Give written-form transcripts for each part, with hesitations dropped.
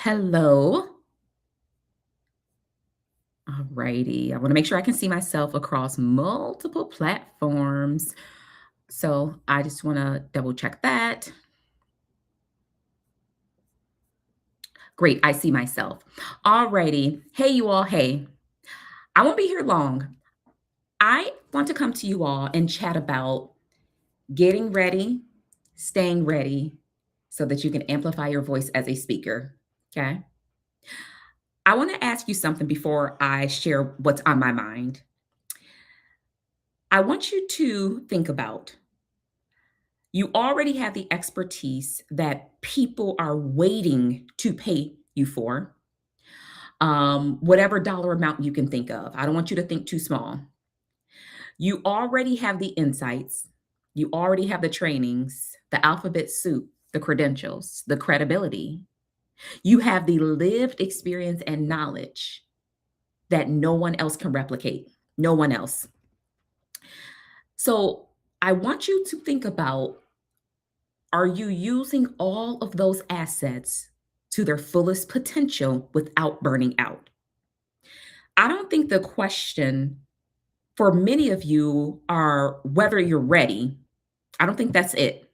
Hello. Alrighty. I want to make sure I can see myself across multiple platforms. So I just want to double check that. Great. I see myself. Alrighty. Hey, you all. Hey, I won't be here long. I want to come to you all and chat about getting ready, staying ready so that you can amplify your voice as a speaker. Okay. I want to ask you something before I share what's on my mind. I want you to think about you already have the expertise that people are waiting to pay you for, whatever dollar amount you can think of. I don't want you to think too small. You already have the insights, you already have the trainings, the alphabet soup, the credentials, the credibility. You have the lived experience and knowledge that no one else can replicate. No one else. So I want you to think about, are you using all of those assets to their fullest potential without burning out? I don't think the question for many of you are whether you're ready. I don't think that's it.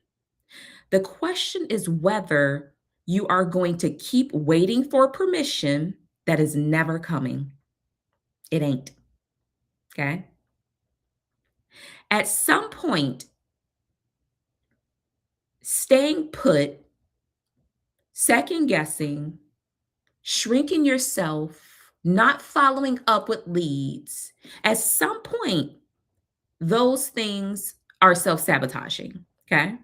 The question is whether you are going to keep waiting for permission that is never coming. It ain't. Okay. At some point, staying put, second guessing, shrinking yourself, not following up with leads, at some point, those things are self sabotaging. Okay.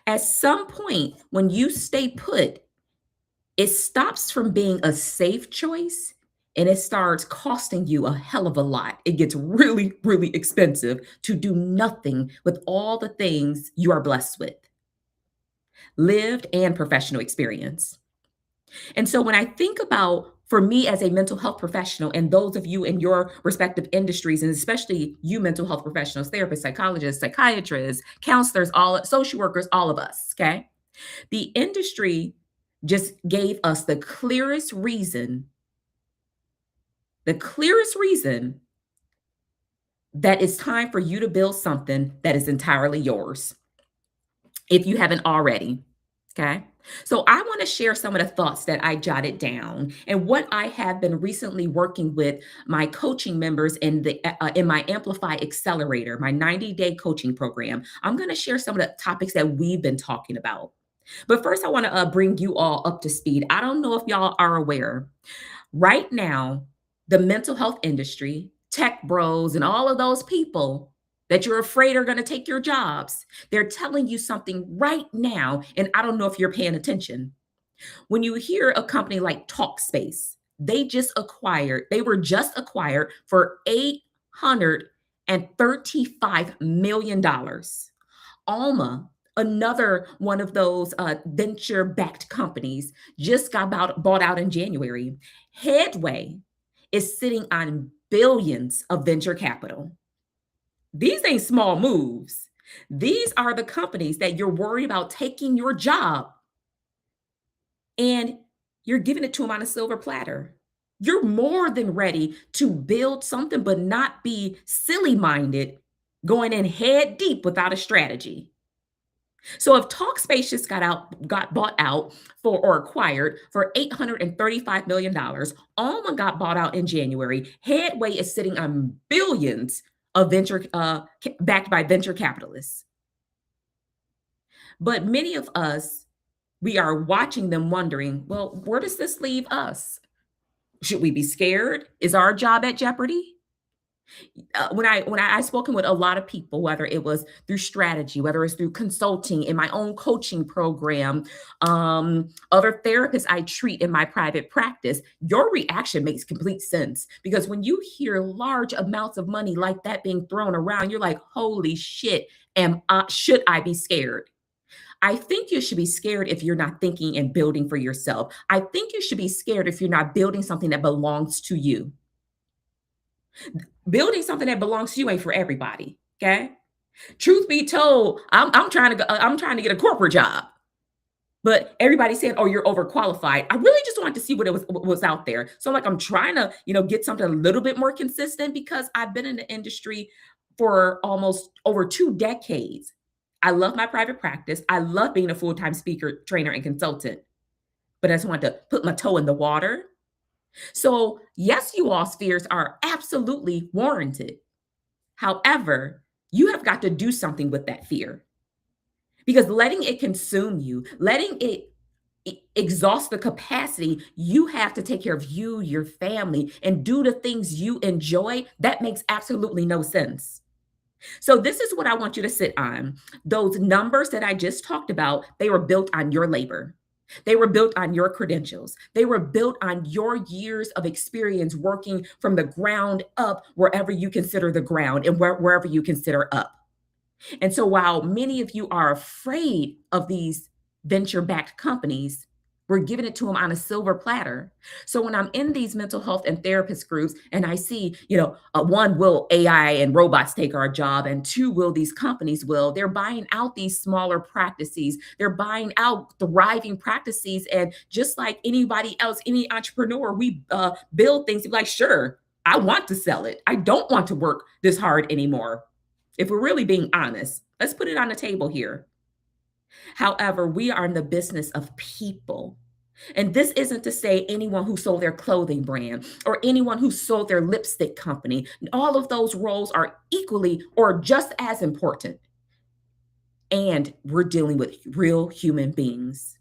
At some point, when you stay put, it stops from being a safe choice and it starts costing you a hell of a lot. It gets really, really expensive to do nothing with all the things you are blessed with, lived and professional experience. And so when I think about, for me as a mental health professional and those of you in your respective industries, and especially you mental health professionals, therapists, psychologists, psychiatrists, counselors, all social workers, all of us, okay? The industry just gave us the clearest reason that it's time for you to build something that is entirely yours if you haven't already. Okay. So I want to share some of the thoughts that I jotted down and what I have been recently working with my coaching members in my Amplify Accelerator, my 90-day coaching program. I'm going to share some of the topics that we've been talking about. But first, I want to bring you all up to speed. I don't know if y'all are aware. Right now, the mental health industry, tech bros, and all of those people that you're afraid are going to take your jobs, they're telling you something right now. And I don't know if you're paying attention. When you hear a company like Talkspace, they were just acquired for $835 million. Alma, another one of those venture-backed companies, just got bought out in January. Headway is sitting on billions of venture capital. These ain't small moves. These are the companies that you're worried about taking your job and you're giving it to them on a silver platter. You're more than ready to build something, but not be silly minded, going in head deep without a strategy. So if Talkspace just got bought out for or acquired for $835 million, Alma got bought out in January. Headway is sitting on billions of venture backed by venture capitalists. But many of us, we are watching them wondering, well, where does this leave us? Should we be scared? Is our job at jeopardy? I've spoken with a lot of people, whether it was through strategy, whether it's through consulting in my own coaching program, other therapists I treat in my private practice, your reaction makes complete sense because when you hear large amounts of money like that being thrown around, you're like, holy shit, should I be scared? I think you should be scared if you're not thinking and building for yourself. I think you should be scared if you're not building something that belongs to you. Building something that belongs to you ain't for everybody. Okay. Truth be told, I'm trying to get a corporate job. But everybody said, "Oh, you're overqualified." I really just wanted to see what was out there. So like I'm trying to, get something a little bit more consistent because I've been in the industry for almost over 2 decades. I love my private practice. I love being a full-time speaker, trainer, and consultant, but I just wanted to put my toe in the water. So, yes, you all's fears are absolutely warranted. However, you have got to do something with that fear because letting it consume you, letting it exhaust the capacity you have to take care of you, your family, and do the things you enjoy, that makes absolutely no sense. So, this is what I want you to sit on. Those numbers that I just talked about, they were built on your labor. They were built on your credentials. They were built on your years of experience working from the ground up, wherever you consider the ground and wherever you consider up. And so while many of you are afraid of these venture-backed companies, we're giving it to them on a silver platter. So when I'm in these mental health and therapist groups and I see, one, will AI and robots take our job? And two, will these companies will? They're buying out these smaller practices. They're buying out thriving practices. And just like anybody else, any entrepreneur, we build things like, sure, I want to sell it. I don't want to work this hard anymore. If we're really being honest, let's put it on the table here. However, we are in the business of people. And this isn't to say anyone who sold their clothing brand or anyone who sold their lipstick company. All of those roles are equally or just as important. And we're dealing with real human beings.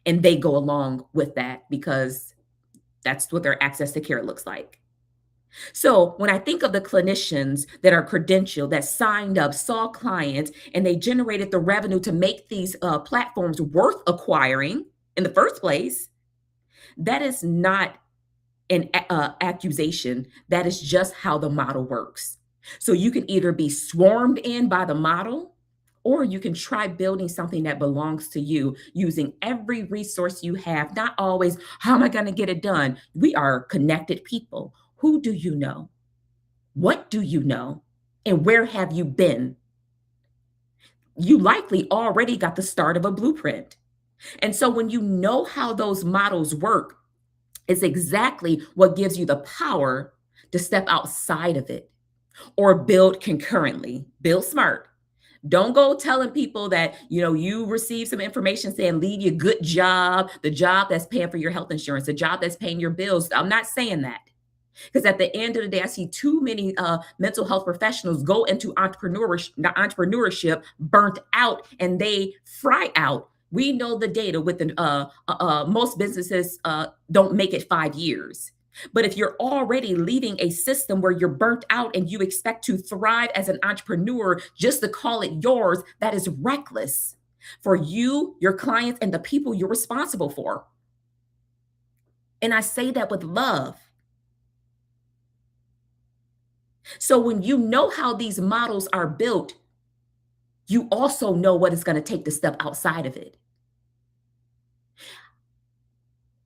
And they go along with that because that's what their access to care looks like. So when I think of the clinicians that are credentialed, that signed up, saw clients, and they generated the revenue to make these platforms worth acquiring in the first place, that is not an accusation. That is just how the model works. So you can either be swarmed in by the model, or you can try building something that belongs to you using every resource you have. Not always, how am I going to get it done? We are connected people. Who do you know? What do you know? And where have you been? You likely already got the start of a blueprint. And so when you know how those models work, it's exactly what gives you the power to step outside of it or build concurrently. Build smart. Don't go telling people that, you receive some information saying leave your good job, the job that's paying for your health insurance, the job that's paying your bills. I'm not saying that. Because at the end of the day, I see too many mental health professionals go into entrepreneurship burnt out and they fry out. We know the data with the most businesses don't make it 5 years. But if you're already leaving a system where you're burnt out and you expect to thrive as an entrepreneur just to call it yours, that is reckless for you, your clients, and the people you're responsible for. And I say that with love. So when you know how these models are built, you also know what it's going to take to step outside of it.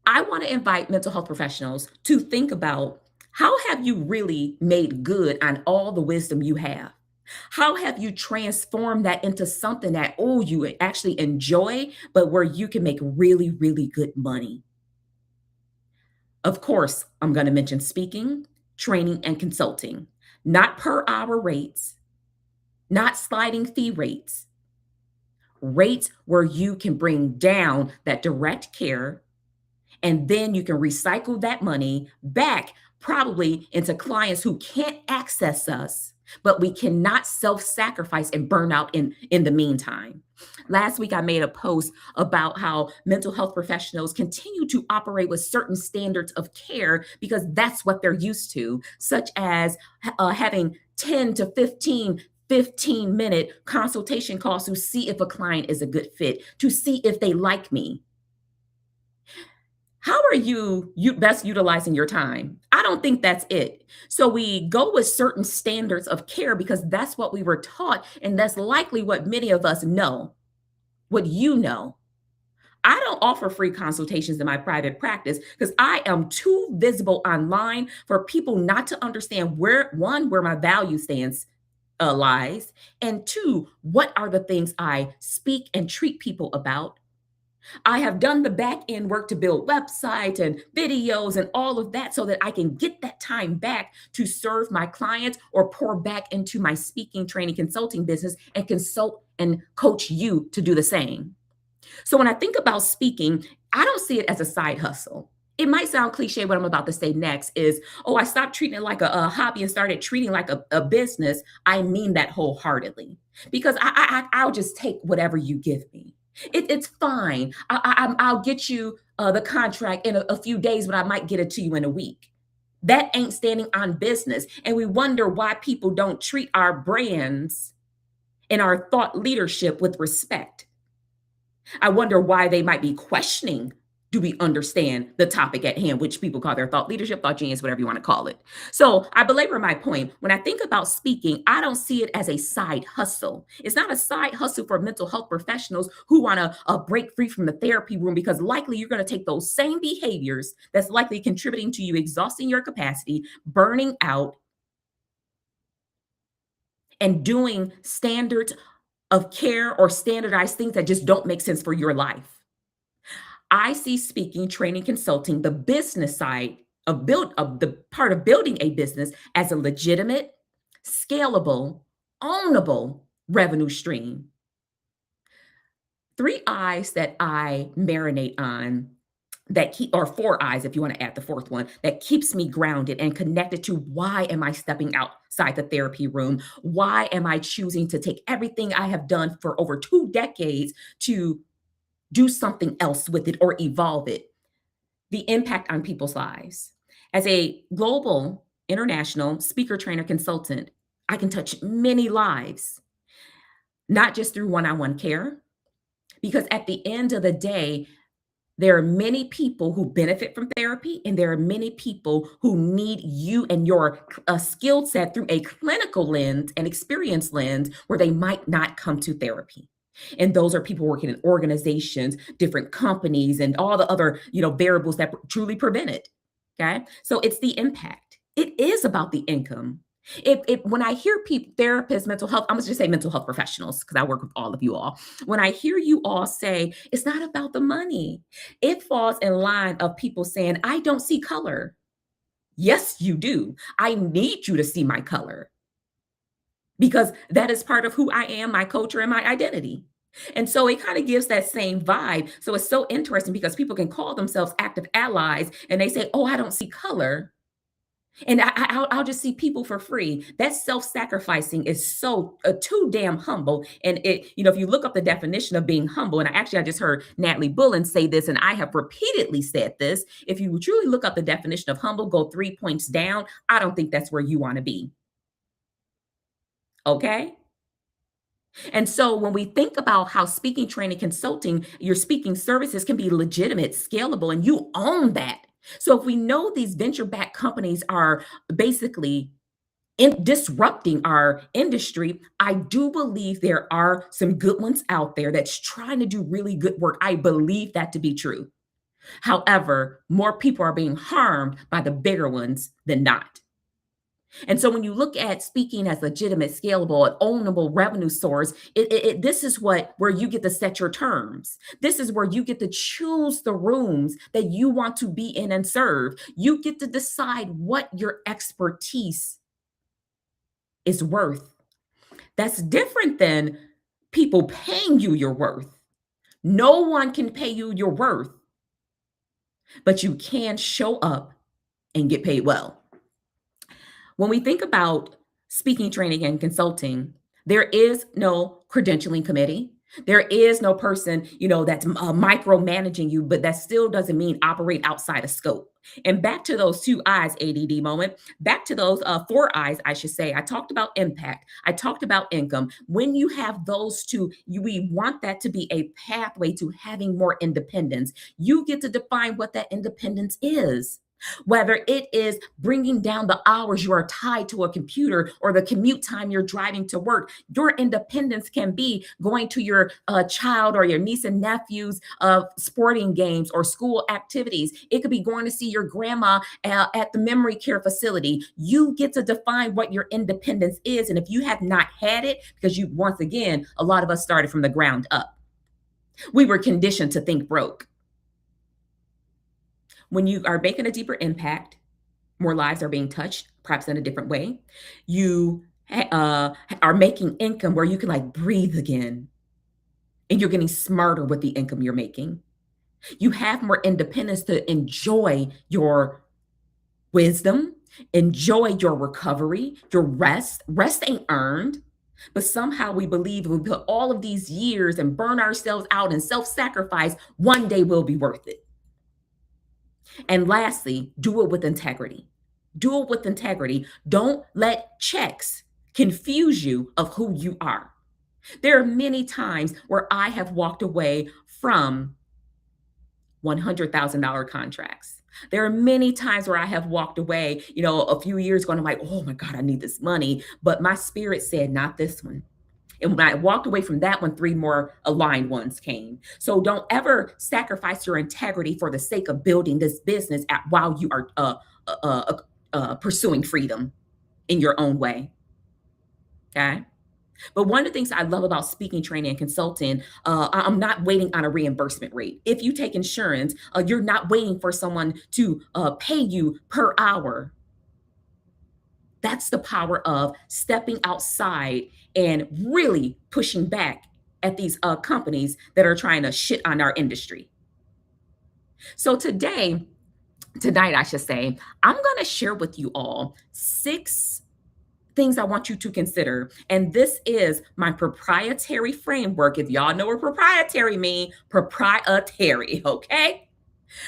I want to invite mental health professionals to think about, how have you really made good on all the wisdom you have? How have you transformed that into something that, oh, you actually enjoy, but where you can make really, really good money? Of course, I'm going to mention speaking, training, and consulting, not per hour rates, not sliding fee rates where you can bring down that direct care, and then you can recycle that money back probably into clients who can't access us, but we cannot self-sacrifice and burn out in the meantime. Last week, I made a post about how mental health professionals continue to operate with certain standards of care because that's what they're used to, such as having 10 to 15-minute consultation calls to see if a client is a good fit, to see if they like me. How are you best utilizing your time? I don't think that's it. So we go with certain standards of care because that's what we were taught, and that's likely what many of us know, what you know. I don't offer free consultations in my private practice because I am too visible online for people not to understand where my value stands lies, and two, what are the things I speak and treat people about. I have done the back end work to build websites and videos and all of that so that I can get that time back to serve my clients or pour back into my speaking, training, consulting business and consult and coach you to do the same. So when I think about speaking, I don't see it as a side hustle. It might sound cliche what I'm about to say next is, oh, I stopped treating it like a hobby and started treating like a business. I mean that wholeheartedly because I'll just take whatever you give me. It's fine. I'll get you the contract in a few days, but I might get it to you in a week. That ain't standing on business. And we wonder why people don't treat our brands and our thought leadership with respect. I wonder why they might be questioning, do we understand the topic at hand, which people call their thought leadership, thought genius, whatever you want to call it. So I belabor my point. When I think about speaking, I don't see it as a side hustle. It's not a side hustle for mental health professionals who want to break free from the therapy room because likely you're going to take those same behaviors that's likely contributing to you exhausting your capacity, burning out, and doing standards of care or standardized things that just don't make sense for your life. I see speaking, training, consulting, the business side of the part of building a business as a legitimate, scalable, ownable revenue stream. Three eyes that I marinate on that keep or four eyes if you want to add the fourth one that keeps me grounded and connected to why am I stepping outside the therapy room? Why am I choosing to take everything I have done for over 2 decades to do something else with it or evolve it? The impact on people's lives. As a global, international speaker, trainer, consultant, I can touch many lives, not just through one on one care, because at the end of the day, there are many people who benefit from therapy, and there are many people who need you and your skill set through a clinical lens and experience lens where they might not come to therapy. And those are people working in organizations, different companies, and all the other variables that truly prevent it. Okay, so it's the impact. It is about the income. If when I hear people, therapists, mental health, I'm gonna just say mental health professionals because I work with all of you all. When I hear you all say it's not about the money, it falls in line of people saying, I don't see color. Yes, you do. I need you to see my color because that is part of who I am, my culture, and my identity. And so it kind of gives that same vibe. So it's so interesting because people can call themselves active allies and they say, oh, I don't see color. And I'll just see people for free. That self-sacrificing is so too damn humble. And if you look up the definition of being humble, and I just heard Natalie Bullen say this, and I have repeatedly said this. If you truly look up the definition of humble, go 3 points down. I don't think that's where you want to be. Okay. And so when we think about how speaking, training, consulting, your speaking services can be legitimate, scalable, and you own that. So if we know these venture-backed companies are basically in disrupting our industry, I do believe there are some good ones out there that's trying to do really good work. I believe that to be true. However, more people are being harmed by the bigger ones than not. And so when you look at speaking as legitimate, scalable, and ownable revenue source, this is where you get to set your terms. This is where you get to choose the rooms that you want to be in and serve. You get to decide what your expertise is worth. That's different than people paying you your worth. No one can pay you your worth, but you can show up and get paid well. When we think about speaking, training, and consulting, there is no credentialing committee. There is no person, that's micromanaging you, but that still doesn't mean operate outside of scope. And back to those two eyes, ADD moment, back to those four eyes, I should say. I talked about impact. I talked about income. When you have those two, we want that to be a pathway to having more independence. You get to define what that independence is. Whether it is bringing down the hours you are tied to a computer or the commute time you're driving to work, your independence can be going to your child or your niece and nephew's sporting games or school activities. It could be going to see your grandma at the memory care facility. You get to define what your independence is. And if you have not had it, because once again, a lot of us started from the ground up. We were conditioned to think broke. When you are making a deeper impact, more lives are being touched, perhaps in a different way. You are making income where you can like breathe again, and you're getting smarter with the income you're making. You have more independence to enjoy your wisdom, enjoy your recovery, your rest. Rest ain't earned, but somehow we believe if we put all of these years and burn ourselves out and self sacrifice, one day will be worth it. And lastly, do it with integrity. Do it with integrity. Don't let checks confuse you of who you are. There are many times where I have walked away from $100,000 contracts. There are many times where I have walked away, a few years ago, and I'm like, oh my God, I need this money. But my spirit said, not this one. And when I walked away from that one, three more aligned ones came. So don't ever sacrifice your integrity for the sake of building this business while you are pursuing freedom in your own way. Okay. But one of the things I love about speaking, training, and consulting, I'm not waiting on a reimbursement rate. If you take insurance, you're not waiting for someone to pay you per hour. That's the power of stepping outside and really pushing back at these companies that are trying to shit on our industry. So tonight, I should say, I'm going to share with you all 6 things I want you to consider. And this is my proprietary framework. If y'all know what proprietary mean, proprietary, okay?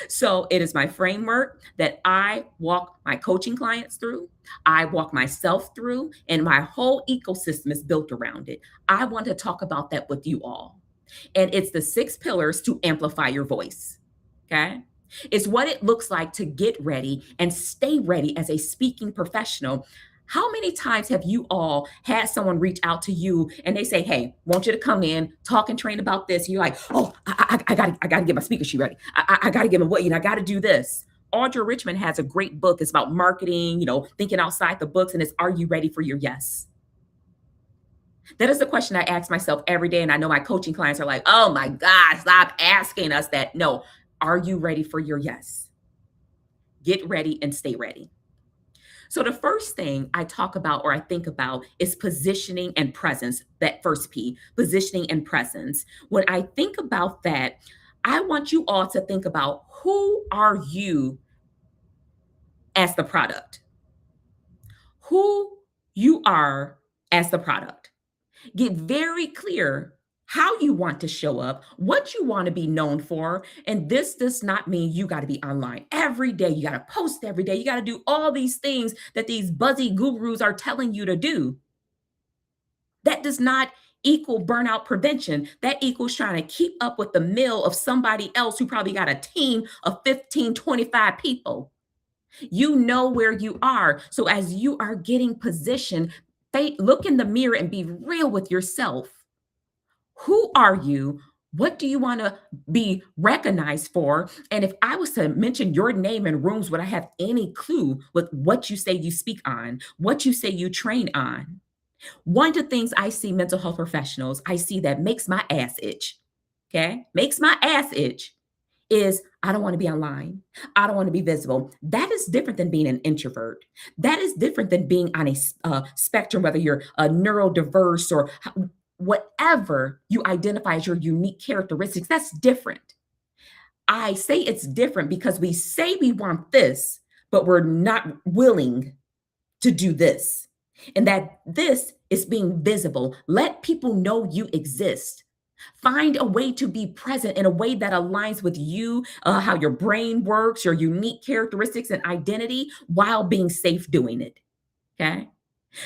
So it is my framework that I walk my coaching clients through, I walk myself through, and my whole ecosystem is built around it. I want to talk about that with you all. And it's the 6 pillars to amplify your voice. Okay. It's what it looks like to get ready and stay ready as a speaking professional. How many times have you all had someone reach out to you and they say, "Hey, want you to come in, talk and train about this?" And you're like, "Oh, I gotta get my speaker sheet ready. I gotta get my what, I gotta do this." Audra Richmond has a great book. It's about marketing, thinking outside the books, and it's "Are you ready for your yes?" That is the question I ask myself every day. And I know my coaching clients are like, "Oh my God, stop asking us that." No, are you ready for your yes? Get ready and stay ready. So, the first thing I talk about or I think about is positioning and presence. That first P, positioning and presence. When I think about that, I want you all to think about who are you as the product? Who you are as the product. Get very clear how you want to show up, what you want to be known for. And this does not mean you got to be online every day. You got to post every day. You got to do all these things that these buzzy gurus are telling you to do. That does not equal burnout prevention. That equals trying to keep up with the mill of somebody else who probably got a team of 15, 25 people. You know where you are. So as you are getting positioned, look in the mirror and be real with yourself. Who are you? What do you want to be recognized for? And if I was to mention your name in rooms, would I have any clue with what you say you speak on, what you say you train on? One of the things I see mental health professionals, I see that makes my ass itch. Okay. Makes my ass itch is I don't want to be online. I don't want to be visible. That is different than being an introvert. That is different than being on a spectrum, whether you're neurodiverse or whatever you identify as your unique characteristics. That's different. I say it's different because we say we want this, but we're not willing to do this. And that this is being visible. Let people know you exist. Find a way to be present in a way that aligns with you, how your brain works, your unique characteristics and identity while being safe doing it. Okay.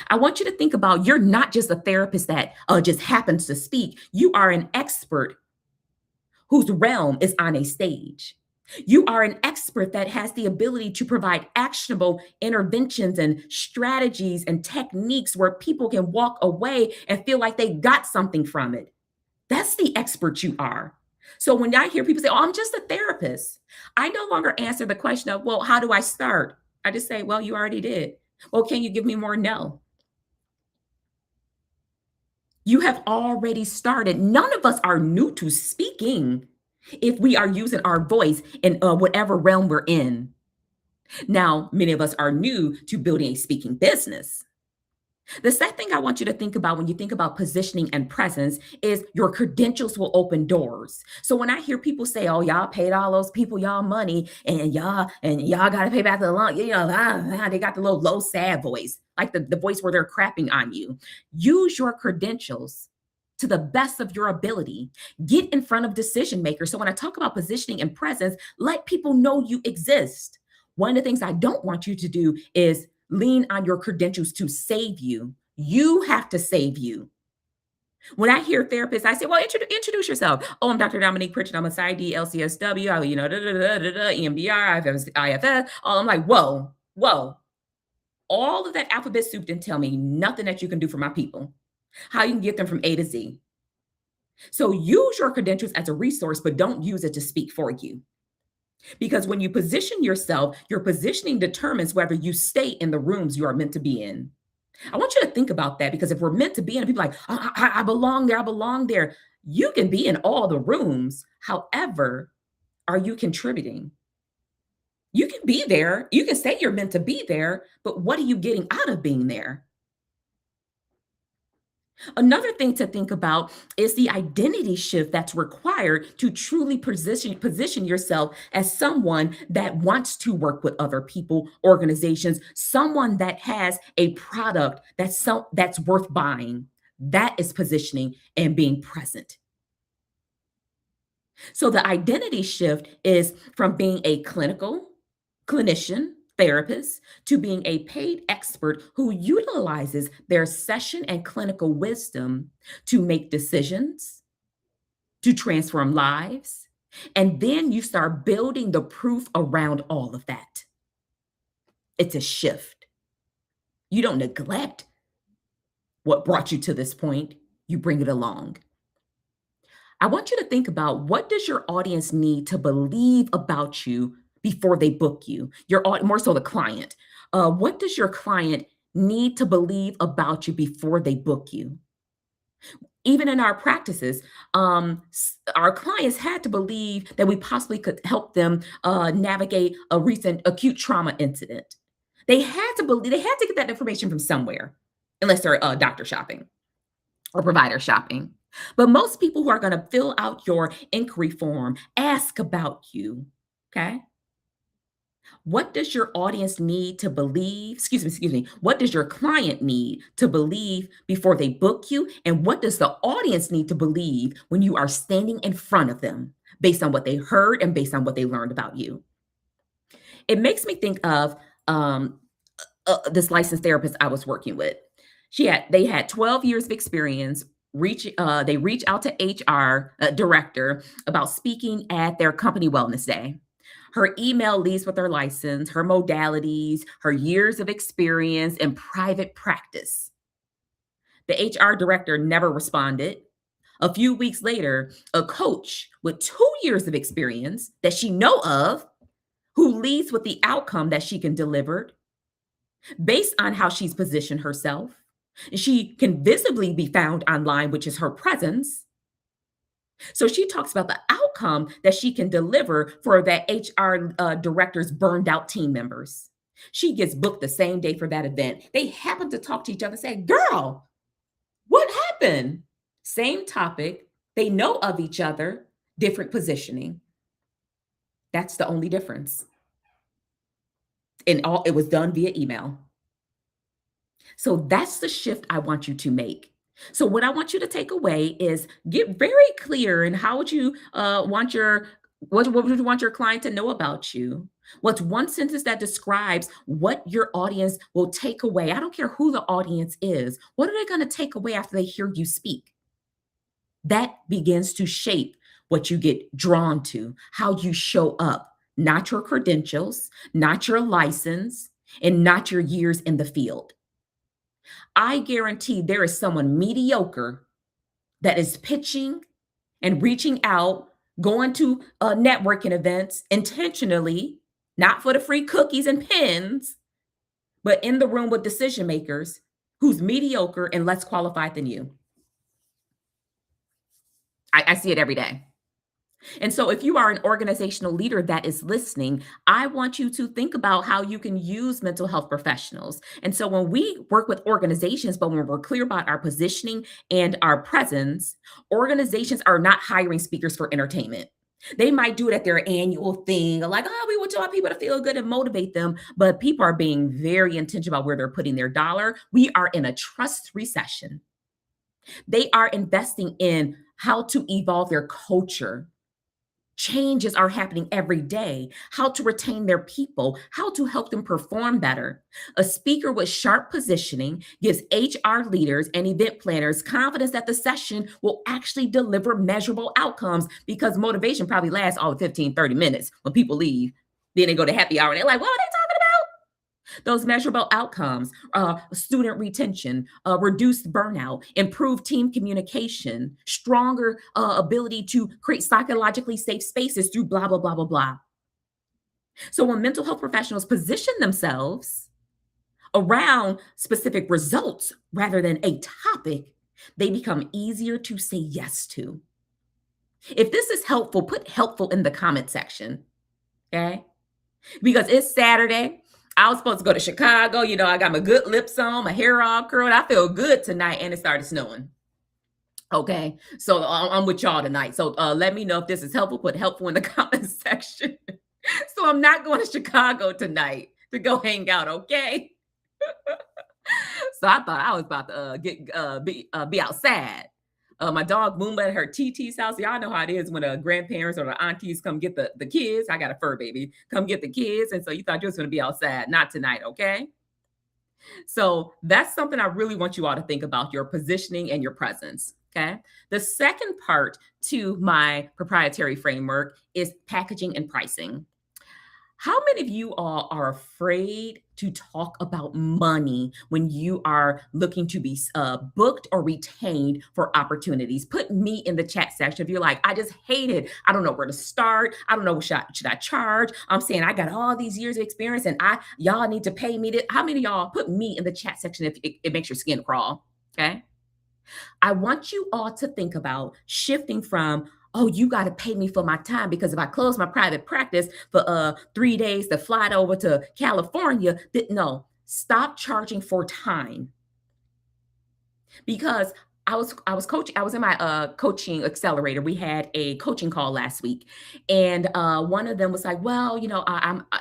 I want you to think about you're not just a therapist that just happens to speak. You are an expert whose realm is on a stage. You are an expert that has the ability to provide actionable interventions and strategies and techniques where people can walk away and feel like they got something from it. That's the expert you are. So when I hear people say, "Oh, I'm just a therapist," I no longer answer the question of, "Well, how do I start?" I just say, "Well, you already did." "Well, can you give me more?" No. You have already started. None of us are new to speaking if we are using our voice in whatever realm we're in. Now, many of us are new to building a speaking business. The second thing I want you to think about when you think about positioning and presence is your credentials will open doors. So when I hear people say, "Oh, y'all paid all those people y'all money, and y'all got to pay back the loan," they got the little low sad voice, like the voice where they're crapping on you. Use your credentials to the best of your ability. Get in front of decision makers. So when I talk about positioning and presence, let people know you exist. One of the things I don't want you to do is lean on your credentials to save you. You have to save you. When I hear therapists, I say, well, introduce yourself. Oh, I'm Dr. Dominique Pritchett. I'm a PsyD, LCSW, EMDR, IFS. Oh, I'm like, whoa, whoa. All of that alphabet soup didn't tell me nothing that you can do for my people, how you can get them from A to Z. So use your credentials as a resource, but don't use it to speak for you. Because when you position yourself, your positioning determines whether you stay in the rooms you are meant to be in. I want you to think about that because if we're meant to be in, people are like, I belong there, I belong there. You can be in all the rooms. However, are you contributing? You can be there. You can say you're meant to be there, but what are you getting out of being there? Another thing to think about is the identity shift that's required to truly position yourself as someone that wants to work with other people, organizations, someone that has a product that's worth buying. That is positioning and being present. So the identity shift is from being a clinician, therapist, to being a paid expert who utilizes their session and clinical wisdom to make decisions, to transform lives. And then you start building the proof around all of that. It's a shift. You don't neglect what brought you to this point, you bring it along. I want you to think about what does your audience need to believe about you before they book you? More so the client. What does your client need to believe about you before they book you? Even in our practices, our clients had to believe that we possibly could help them navigate a recent acute trauma incident. They had to believe, they had to get that information from somewhere, unless they're doctor shopping or provider shopping. But most people who are going to fill out your inquiry form ask about you. Okay. What does your audience need to believe? Excuse me. What does your client need to believe before they book you? And what does the audience need to believe when you are standing in front of them based on what they heard and based on what they learned about you? It makes me think of this licensed therapist I was working with. They had 12 years of experience. They reach out to HR director about speaking at their company wellness day. Her email leads with her license, her modalities, her years of experience in private practice. The HR director never responded. A few weeks later, a coach with 2 years of experience that she know of, who leads with the outcome that she can deliver based on how she's positioned herself. She can visibly be found online, which is her presence. So she talks about the outcome that she can deliver for that HR director's burned out team members. She gets booked the same day for that event. They happen to talk to each other and say, "Girl, what happened?" Same topic. They know of each other, different positioning. That's the only difference. And all it was done via email. So that's the shift I want you to make. So what I want you to take away is get very clear in how would you want your what would you want your client to know about you? What's one sentence that describes what your audience will take away? I don't care who the audience is. What are they going to take away after they hear you speak? That begins to shape what you get drawn to, how you show up, not your credentials, not your license, and not your years in the field. I guarantee there is someone mediocre that is pitching and reaching out, going to networking events intentionally, not for the free cookies and pins, but in the room with decision makers who's mediocre and less qualified than you. I see it every day. And so, if you are an organizational leader that is listening, I want you to think about how you can use mental health professionals. And so, when we work with organizations, but when we're clear about our positioning and our presence, organizations are not hiring speakers for entertainment. They might do it at their annual thing, like, oh, we want our people to feel good and motivate them. But people are being very intentional about where they're putting their dollar. We are in a trust recession. They are investing in how to evolve their culture. Changes are happening every day. How to retain their people, how to help them perform better. A speaker with sharp positioning gives HR leaders and event planners confidence that the session will actually deliver measurable outcomes because motivation probably lasts all of 15, 30 minutes when people leave. Then they go to happy hour and they're like, what are they talking about? Those measurable outcomes, student retention, reduced burnout, improved team communication, stronger ability to create psychologically safe spaces through blah, blah, blah, blah, blah. So when mental health professionals position themselves around specific results rather than a topic, they become easier to say yes to. If this is helpful, put helpful in the comment section. Okay. Because it's Saturday. I was supposed to go to Chicago. I got my good lips on, my hair all curled. I feel good tonight, and it started snowing. Okay, so I'm with y'all tonight. So let me know if this is helpful. Put helpful in the comment section. So I'm not going to Chicago tonight to go hang out. Okay. So I thought I was about to be outside. My dog Boomba at her TT's house. Y'all know how it is when grandparents or the aunties come get the kids. I got a fur baby. Come get the kids. And so you thought you was going to be outside. Not tonight, okay? So that's something I really want you all to think about, your positioning and your presence. Okay. The second part to my proprietary framework is packaging and pricing. How many of you all are afraid to talk about money when you are looking to be booked or retained for opportunities? Put me in the chat section if you're like, I just hate it. I don't know where to start. I don't know should I charge. I'm saying I got all these years of experience and y'all need to pay me. How many of y'all put me in the chat section if it makes your skin crawl? Okay. I want you all to think about shifting from, oh, you got to pay me for my time because if I close my private practice for 3 days to fly over to California, no, stop charging for time. Because I was coaching. I was in my coaching accelerator. We had a coaching call last week, and one of them was like, "Well,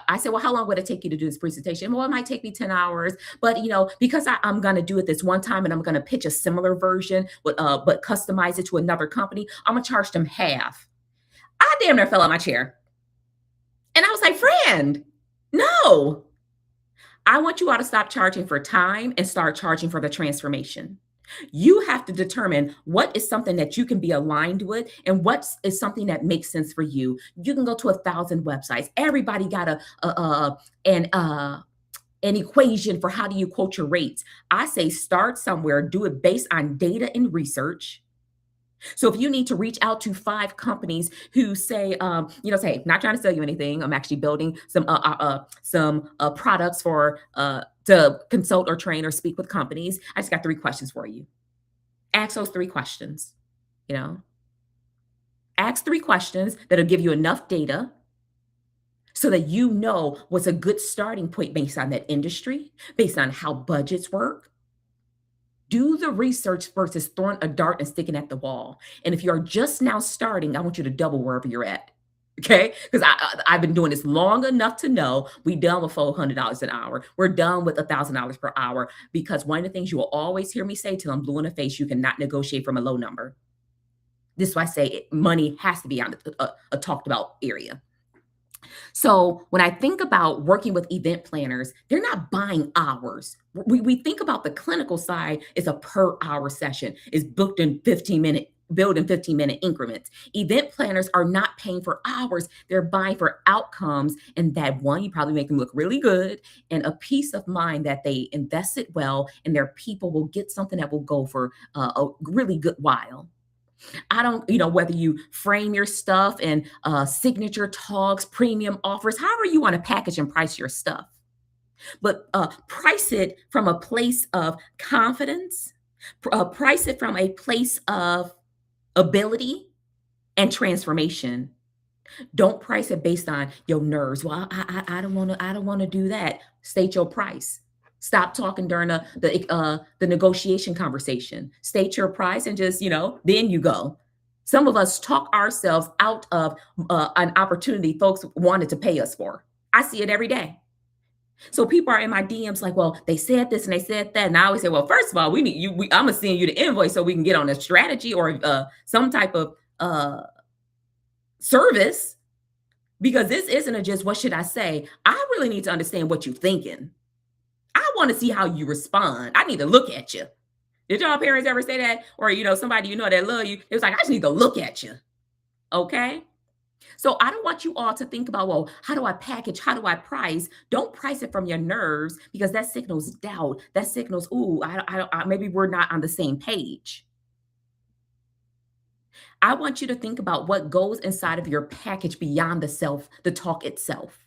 I said, well, how long would it take you to do this presentation? Well, it might take me 10 hours, but because I'm going to do it this one time, and I'm going to pitch a similar version, but customize it to another company. I'm gonna charge them half." I damn near fell out my chair, and I was like, "Friend, no." I want you all to stop charging for time and start charging for the transformation. You have to determine what is something that you can be aligned with and what is something that makes sense for you. You can go to 1,000 websites. Everybody got an equation for how do you quote your rates. I say start somewhere, do it based on data and research. So if you need to reach out to 5 companies who say, not trying to sell you anything, I'm actually building some products for to consult or train or speak with companies. I just got 3 questions for you. Ask those 3 questions. You know, ask 3 questions that'll give you enough data so that you know what's a good starting point based on that industry, based on how budgets work. Do the research versus throwing a dart and sticking at the wall. And if you're just now starting, I want you to double wherever you're at. Okay, because I've been doing this long enough to know we done with $400 an hour. We're done with $1,000 per hour because one of the things you will always hear me say till I'm blue in the face, you cannot negotiate from a low number. This is why I say money has to be on a talked about area. So when I think about working with event planners, they're not buying hours. We think about the clinical side is a per hour session, is booked in 15-minute, build in 15-minute increments. Event planners are not paying for hours. They're buying for outcomes. And that one, you probably make them look really good and a peace of mind that they invested well and their people will get something that will go for a really good while. I don't, whether you frame your stuff and signature talks, premium offers, however you want to package and price your stuff. But price it from a place of confidence, price it from a place of ability, and transformation. Don't price it based on your nerves. Well, I don't want to do that. State your price. Stop talking during the negotiation conversation. State your price and just, then you go. Some of us talk ourselves out of an opportunity folks wanted to pay us for. I see it every day. So people are in my DMs like, well, they said this and they said that, and I always say, well, first of all, we need you. I'm gonna send you the invoice so we can get on a strategy or some type of service, because this isn't a just what should I say. I really need to understand what you're thinking. I want to see how you respond. I need to look at you. Did y'all parents ever say that? Or somebody that love you, it was like, I just need to look at you. Okay. So I don't want you all to think about, well, how do I package? How do I price? Don't price it from your nerves, because that signals doubt. That signals, ooh, maybe we're not on the same page. I want you to think about what goes inside of your package beyond the talk itself.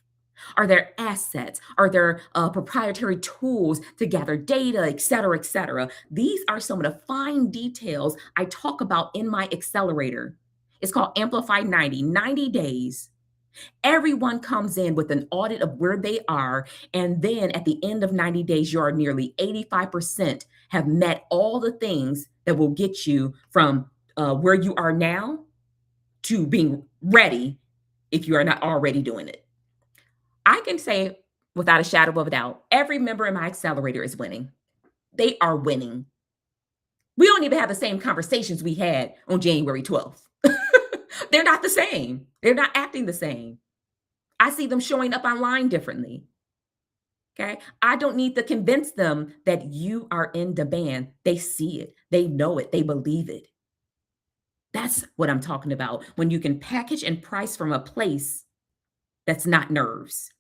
Are there assets? Are there proprietary tools to gather data, et cetera, et cetera? These are some of the fine details I talk about in my accelerator. It's called Amplify 90 days. Everyone comes in with an audit of where they are. And then at the end of 90 days, you are nearly 85% have met all the things that will get you from where you are now to being ready if you are not already doing it. I can say without a shadow of a doubt, every member in my accelerator is winning. They are winning. We don't even have the same conversations we had on January 12th. They're not the same. They're not acting the same. I see them showing up online differently. Okay. I don't need to convince them that you are in demand. They see it, they know it, they believe it. That's what I'm talking about when you can package and price from a place that's not nerves.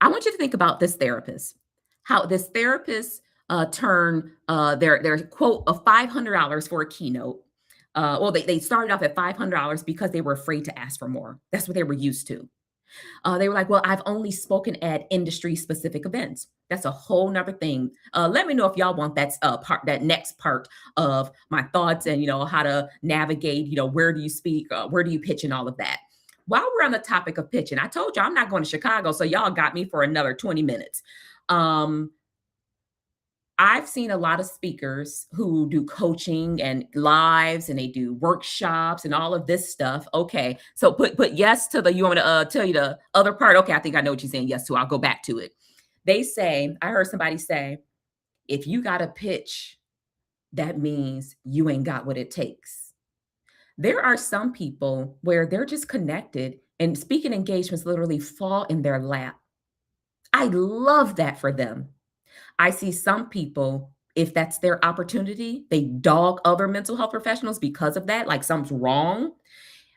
I want you to think about this therapist, how this therapist turned their quote of $500 for a keynote. Well, they started off at $500 because they were afraid to ask for more. That's what they were used to. They were like, well, I've only spoken at industry specific events. That's a whole nother thing. Let me know if y'all want that next part of my thoughts and, how to navigate, where do you speak, where do you pitch and all of that. While we're on the topic of pitching, I told you I'm not going to Chicago, so y'all got me for another 20 minutes. I've seen a lot of speakers who do coaching and lives and they do workshops and all of this stuff. Okay. So put yes to you want me to tell you the other part? Okay. I think I know what you're saying yes to. I'll go back to it. They say, I heard somebody say, if you got a pitch, that means you ain't got what it takes. There are some people where they're just connected and speaking engagements literally fall in their lap. I love that for them. I see some people, if that's their opportunity, they dog other mental health professionals because of that, like something's wrong.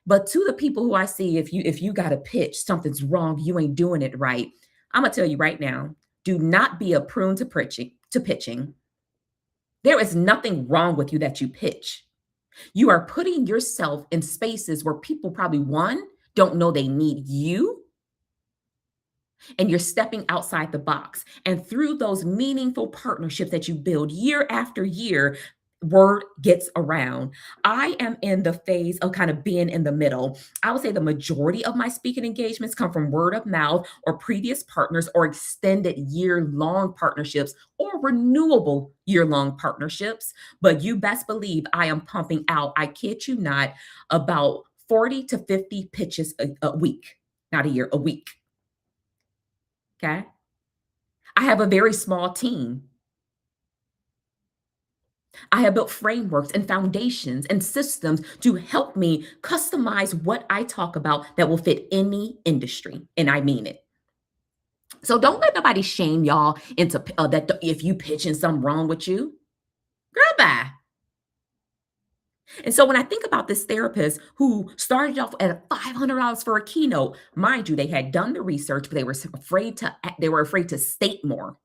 But to the people who I see, if you got a pitch, something's wrong, you ain't doing it right. I'm gonna tell you right now, do not be a prune to pitching. There is nothing wrong with you that you pitch. You are putting yourself in spaces where people probably, one, don't know they need you, and you're stepping outside the box. And through those meaningful partnerships that you build year after year, word gets around. I am in the phase of kind of being in the middle. I would say the majority of my speaking engagements come from word of mouth or previous partners or extended year-long partnerships or renewable year-long partnerships. But you best believe I am pumping out, I kid you not, about 40 to 50 pitches a week, not a year, a week. Okay. I have a very small team. I have built frameworks and foundations and systems to help me customize what I talk about that will fit any industry. And I mean it. So don't let nobody shame y'all into that if you pitching something wrong with you. Girl, bye. And so when I think about this therapist who started off at $500 for a keynote, mind you, they had done the research, but they were afraid to state more.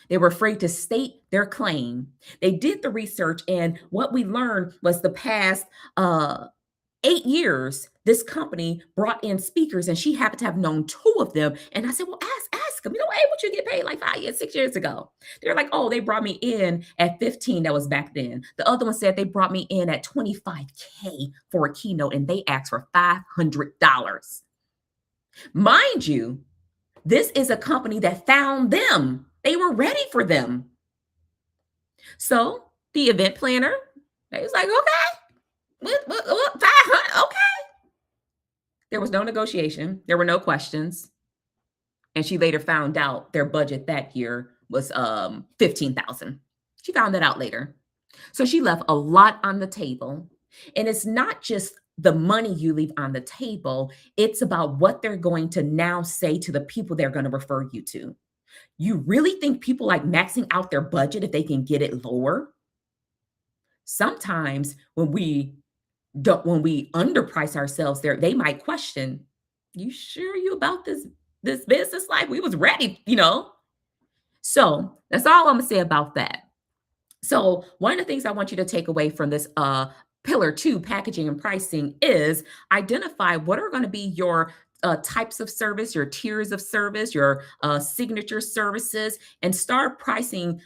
They were afraid to state their claim. They did the research, and what we learned was the past 8 years, this company brought in speakers, and she happened to have known two of them. And I said, well, ask them, hey, what you get paid like 5 years, 6 years ago? They're like, oh, they brought me in at 15. That was back then. The other one said they brought me in at 25K for a keynote and they asked for $500. Mind you, this is a company that found them. They were ready for them. So the event planner, they was like, okay, what 500? Okay. There was no negotiation. There were no questions. And she later found out their budget that year was 15,000. She found that out later. So she left a lot on the table. And it's not just the money you leave on the table, it's about what they're going to now say to the people they're going to refer you to. You really think people like maxing out their budget if they can get it lower? Sometimes when we underprice ourselves there, they might question, you sure you about this business life? We was ready. So that's all I'm gonna say about that. So one of the things I want you to take away from this pillar 2, packaging and pricing, is identify what are going to be your types of service, your tiers of service, your signature services, and start pricing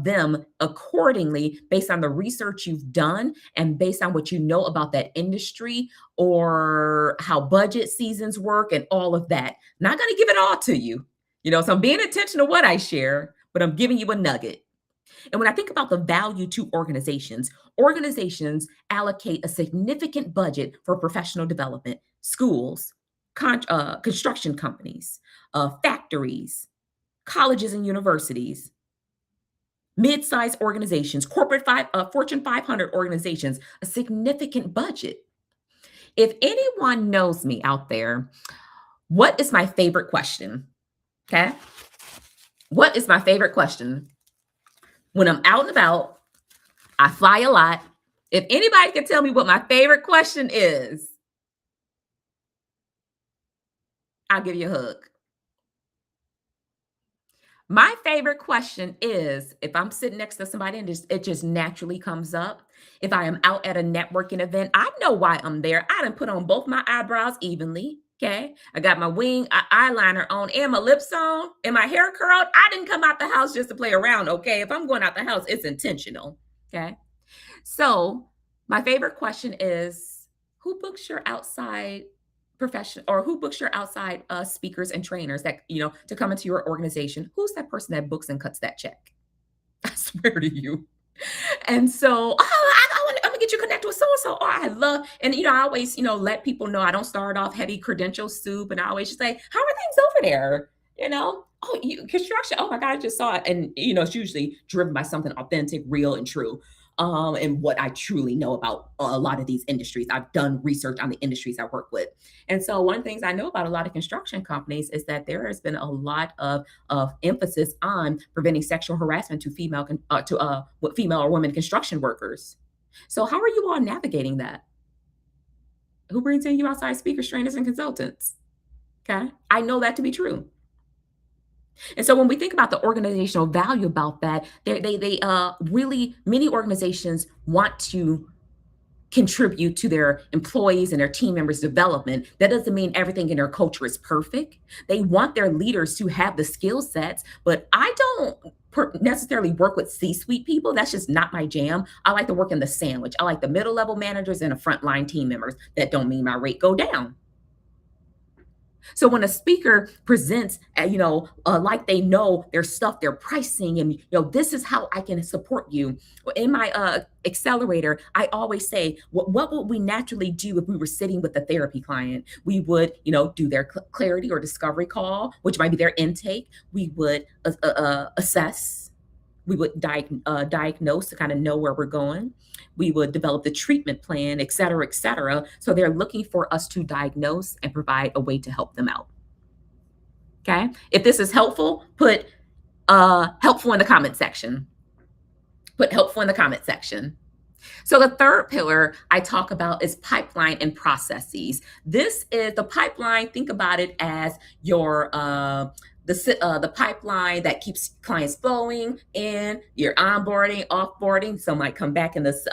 them accordingly based on the research you've done and based on what you know about that industry or how budget seasons work and all of that. Not going to give it all to you, so I'm being intentional what I share, but I'm giving you a nugget. And when I think about the value to organizations allocate a significant budget for professional development, schools, construction companies, factories, colleges and universities, mid-sized organizations, Fortune 500 organizations, a significant budget. If anyone knows me out there, what is my favorite question? Okay. What is my favorite question? When I'm out and about, I fly a lot. If anybody can tell me what my favorite question is, I'll give you a hug. My favorite question is, if I'm sitting next to somebody and it just naturally comes up, if I am out at a networking event, I know why I'm there. I done put on both my eyebrows evenly. Okay. I got my wing eyeliner on and my lips on and my hair curled. I didn't come out the house just to play around. Okay. If I'm going out the house, it's intentional. Okay. So my favorite question is, who books your outside profession, or who books your outside speakers and trainers that, to come into your organization? Who's that person that books and cuts that check? I swear to you. And so, I'm gonna get you connected with so-and-so. Oh, I love, and I always, let people know I don't start off heavy credential soup. And I always just say, how are things over there? Oh, construction. Oh my God, I just saw it. And it's usually driven by something authentic, real, and true. And what I truly know about a lot of these industries. I've done research on the industries I work with. And so one of the things I know about a lot of construction companies is that there has been a lot of emphasis on preventing sexual harassment to female or women construction workers. So how are you all navigating that? Who brings in you outside speakers, trainers, and consultants? Okay. I know that to be true. And so when we think about the organizational value about that, they really, many organizations want to contribute to their employees and their team members' development. That doesn't mean everything in their culture is perfect. They want their leaders to have the skill sets, but I don't necessarily work with C-suite people. That's just not my jam. I like to work in the sandwich. I like the middle level managers and the frontline team members. That don't mean my rate go down. So when a speaker presents, like they know their stuff, their pricing, and this is how I can support you. In my accelerator, I always say, what would we naturally do if we were sitting with a therapy client? We would, do their clarity or discovery call, which might be their intake. We would assess. We would diagnose to kind of know where we're going. We would develop the treatment plan, et cetera, et cetera. So they're looking for us to diagnose and provide a way to help them out. Okay. If this is helpful, put helpful in the comment section. Put helpful in the comment section. So the third pillar I talk about is pipeline and processes. This is the pipeline. Think about it as your the pipeline that keeps clients flowing in, you're onboarding, offboarding. Some might come back in this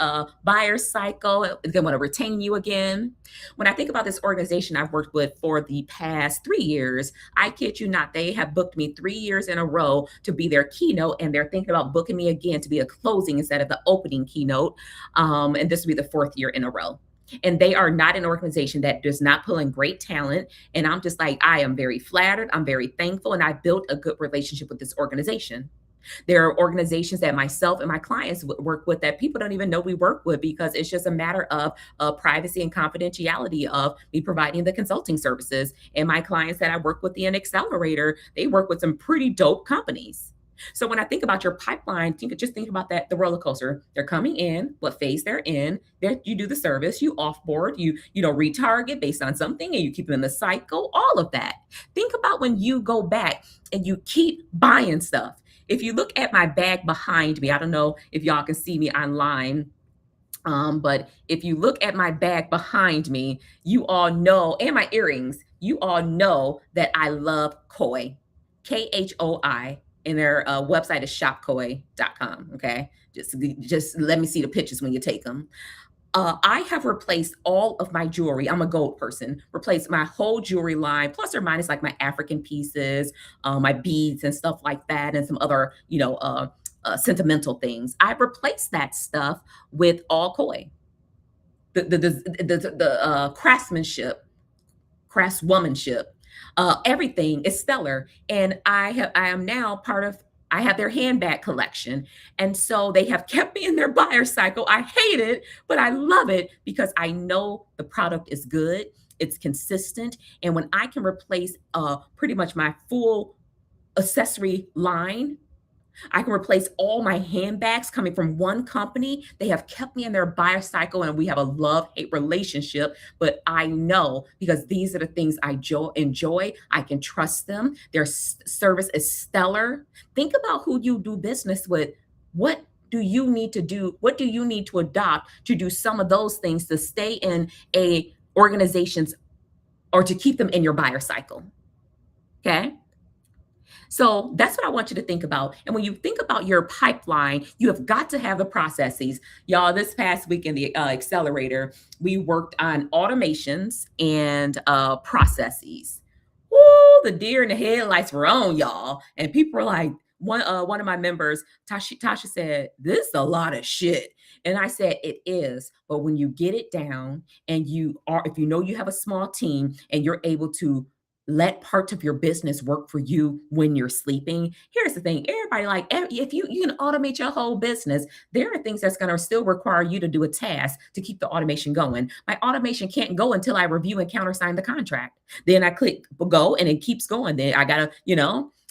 buyer cycle. They want to retain you again. When I think about this organization I've worked with for the past 3 years, I kid you not, they have booked me 3 years in a row to be their keynote, and they're thinking about booking me again to be a closing instead of the opening keynote. And this will be the fourth year in a row. And they are not an organization that does not pull in great talent. And I'm just like, I am very flattered. I'm very thankful. And I built a good relationship with this organization. There are organizations that myself and my clients work with that people don't even know we work with, because it's just a matter of privacy and confidentiality of me providing the consulting services. And my clients that I work with in Accelerator, they work with some pretty dope companies. So when I think about your pipeline, just think about that, the roller coaster. They're coming in, what phase they're in. There, you do the service, you offboard, you retarget based on something, and you keep them in the cycle. All of that. Think about when you go back and you keep buying stuff. If you look at my bag behind me, I don't know if y'all can see me online, but if you look at my bag behind me, you all know, and my earrings, you all know that I love koi, KHOI, and their website is shopkoi.com. Okay, just let me see the pictures when you take them. I have replaced all of my jewelry. I'm a gold person. Replaced my whole jewelry line, plus or minus like my African pieces, my beads and stuff like that, and some other, sentimental things. I've replaced that stuff with all koi. The craftswomanship, everything is stellar. And I am now part of. I have their handbag collection, and so they have kept me in their buyer cycle. I hate it, but I love it because I know the product is good. It's consistent, and when I can replace pretty much my full accessory line, I can replace all my handbags coming from one company. They have kept me in their buyer cycle, and we have a love hate relationship. But I know, because these are the things I enjoy. I can trust them. Their service is stellar. Think about who you do business with. What do you need to do? What do you need to adopt to do some of those things to stay in a organization's, or to keep them in your buyer cycle? Okay. So that's what I want you to think about. And when you think about your pipeline, you have got to have the processes. Y'all, this past week in the accelerator, we worked on automations and processes. Woo, the deer in the headlights were on, y'all. And people were like, one of my members, Tasha said, "This is a lot of shit." And I said, "It is. But when you get it down, and if you know you have a small team and you're able to let parts of your business work for you when you're sleeping." Here's the thing. Everybody, like, if you can automate your whole business, there are things that's going to still require you to do a task to keep the automation going. My automation can't go until I review and countersign the contract. Then I click go, and it keeps going. Then I gotta,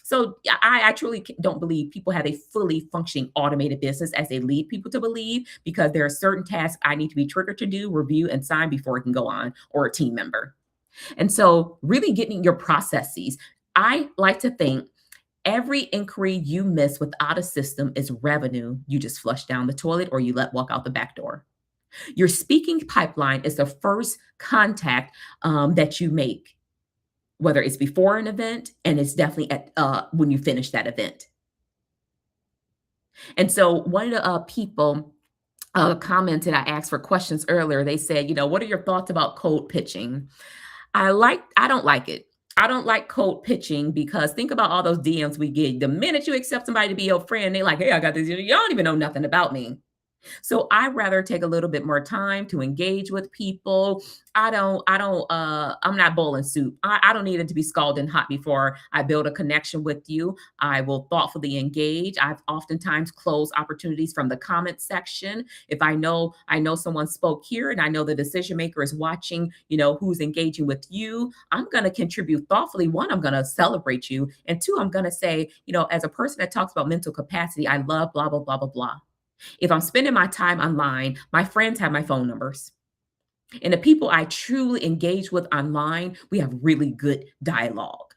so I truly don't believe people have a fully functioning automated business as they lead people to believe, because there are certain tasks I need to be triggered to do, review, and sign before it can go on, or a team member. And so, really getting your processes. I like to think every inquiry you miss without a system is revenue you just flush down the toilet, or you let walk out the back door. Your speaking pipeline is the first contact that you make, whether it's before an event, and it's definitely at when you finish that event. And so, one of the people commented, I asked for questions earlier. They said, "What are your thoughts about cold pitching?" I don't like it. I don't like cold pitching, because think about all those DMs we get. The minute you accept somebody to be your friend, they're like, "Hey, I got this. You don't even know nothing about me." So I rather take a little bit more time to engage with people. I'm not boiling soup. I don't need it to be scalding hot before I build a connection with you. I will thoughtfully engage. I've oftentimes closed opportunities from the comment section. If I know someone spoke here, and I know the decision maker is watching, who's engaging with you, I'm going to contribute thoughtfully. One, I'm going to celebrate you. And two, I'm going to say, as a person that talks about mental capacity, I love blah, blah, blah, blah, blah. If I'm spending my time online, my friends have my phone numbers. And the people I truly engage with online, we have really good dialogue.